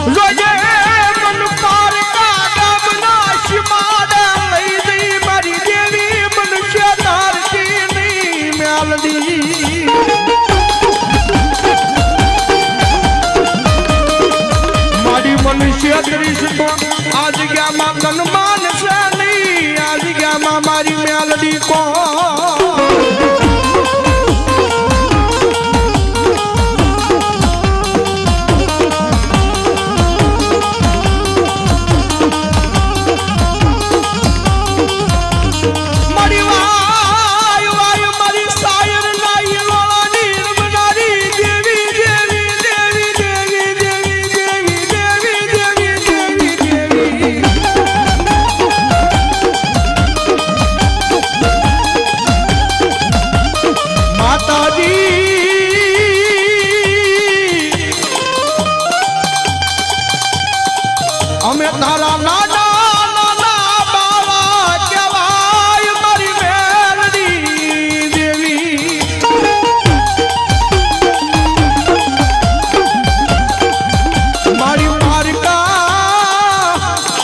જોજે મન પારકા ગામના શિમાડા લઈ જઈ મારી દેવી મનુષ્ય ધારતી નહીં મેલડી મારી મનુષ્ય દરીશ તો આ જગ્યામાં કનમાન છે નહીં આ જગ્યામાં મારી મેલડી કો અમે તારા નાના નાના બાવા કહેવાય મારી મેલડી દેવી મારી પારકા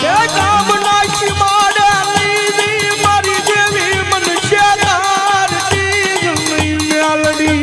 એ ગામના શિમાડા લીધી મારી દેવી મનુષ્ય ધારતી મેલડી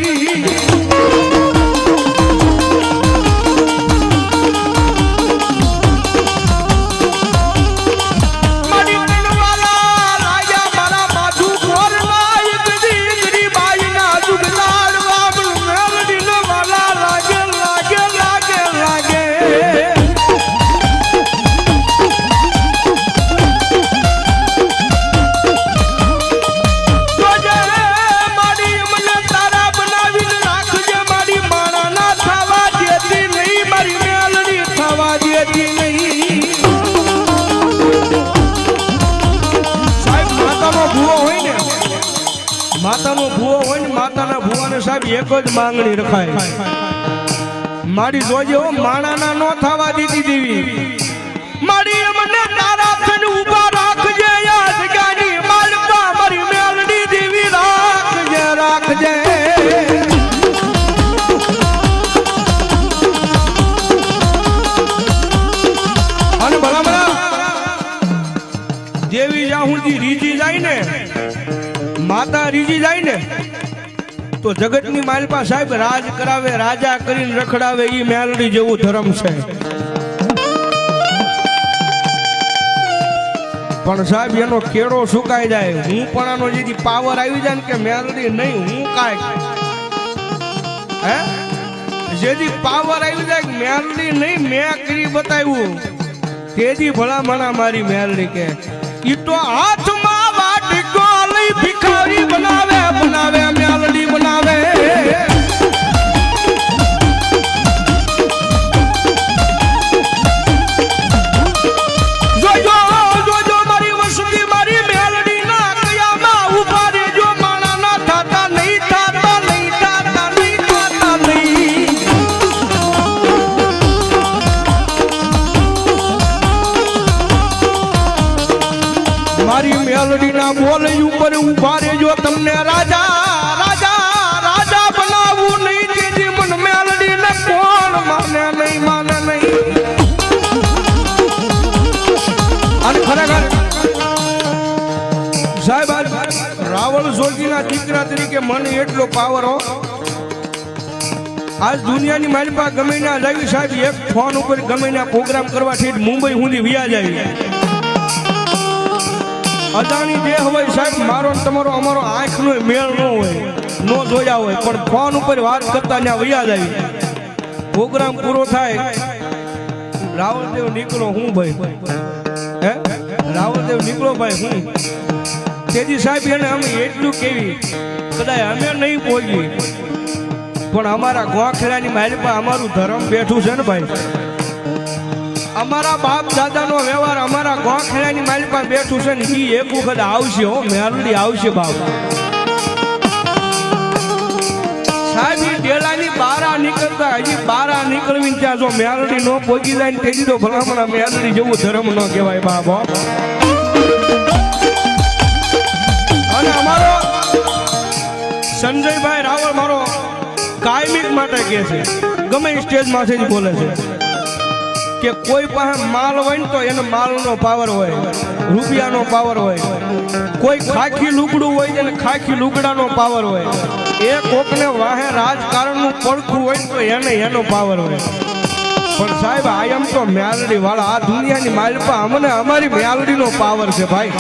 માતાનો ભૂવો હોય ને માતાના ભૂવાને સાહેબ એક જ માંગણી રખાય મારી જોજો માણાના નો થવા દીધી દેવી મારી અમને તારા થઈને ઊભા રાખજે આ જગ્યાની માલપા મારી મેલડી દેવી રાખજે રાખજે અને ભલા દેવી જ્યાં સુધી રીજી જાય ને માતા રીજી જાય ને તો જગતની માલપા સાહેબ રાજ કરાવે રાજા કરીને રખડાવે ઈ મેલડી જેવું ધર્મ છે પણ સાહેબ એનો કેળો સુકાઈ જાય હું પણ આનો જે પાવર આવી જાય ને કે મેલડી નહીં હું કાય હે જેથી પાવર આવી જાય મેલડી નહીં મેં કરી બતાવ્યું તેજી ભલા મણા મારી મેલડી કે ઈ તો હાથમાં વાટકો લઈ ભિખારી બનાવે બનાવે મેલડી બનાવે જોજો જોજો મારી વસતી મારી મેલડી ના કયામાં ઉભા રેજો માણા ના થાતા નહીં થાતા નહીં થાતા નહીં થાતા નહીં મારી મેલડી ના બોલ ઉપર ઉભા રેજો તમને રાજા રાજા રાજા બનાવવું નહીં તેજી મન મેલડી ને કોણ માને નહીં અને ખરેખર સાહેબ રાવણ જોગીના દીકરા તરીકે મને એટલો પાવર હો આજ દુનિયાની મારી પાસે ગમે ના જાવી સાહેબ એક ફોન ઉપર ગમે ના પ્રોગ્રામ કરવાથી મુંબઈ સુધી વિયા જાય અદાણી જે હોય સાહેબ મારો તમારો અમારો આંખનો મેળ ન હોય ન જોયા હોય પણ ફોન ઉપર વાત કરતા ત્યાં વયા જાય પ્રોગ્રામ પૂરો થાય રાવણદેવ નીકળો હું ભાઈ હે રાવણદેવ નીકળો ભાઈ હું તેજી સાહેબ એને અમે એટલું કેવી કદાચ અમે નહીં પહોંચી પણ અમારા ગોખલાની માલિપા અમારું ધર્મ બેઠું છે ને ભાઈ અમારા બાપ દાદાનો વ્યવહાર અમારા ગોખલાની માલિપા બેઠું છે ને એ એક વખત આવશે હો મેલડી આવશે બાપ સાહેબ ડેલાની બારા નીકળતા હજી બારા નીકળવી ત્યાં જો મેલડી નો પહોંચી જાય ને તેજી તો ભલામણા મેલડી જેવું ધર્મ ન કહેવાય બાપ અને અમારો સંજયભાઈ રાવળ મારો કાયમિક માટે કહે છે ગમે સ્ટેજ માંથી જ બોલે છે કે કોઈ પાસે માલ હોય ને તો એને માલનો પાવર હોય, રૂપિયાનો પાવર હોય. કોઈ ખાખી લુગડું હોય ને ખાખી લુગડાનો પાવર હોય. એ કોકને વાહે રાજકારણનું પડખું હોય ને તો એને એનો પાવર હોય. પણ સાહેબ આયમ તો મેલડી વાળા આ દુનિયાની માલપા અમને અમારી મેલડીનો પાવર છે ભાઈ.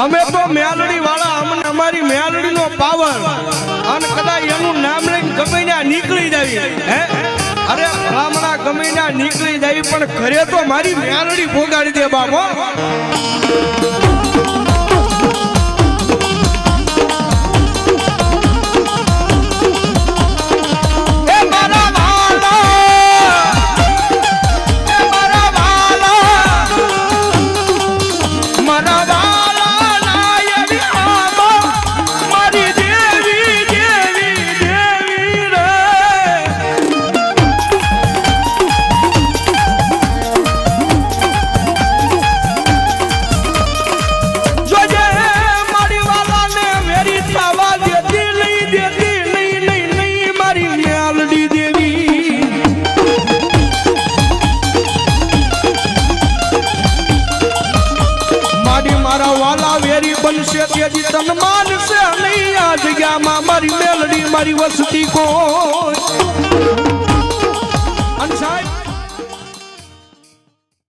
અમે તો મેલડી વાળા અમને અમારી મેલડીનો પાવર. અને કદાચ એનું નામ લઈને ગમે ત્યાં નીકળી જાય હે, અરે ભલામણા ગમે ત્યાં નીકળી જાય પણ ઘરે તો મારી મેલડી પોગાડી દે બાપો. તન માન છે નહીં આ જગ્યામાં મારી મેલડી મારી વસતી કોઈ.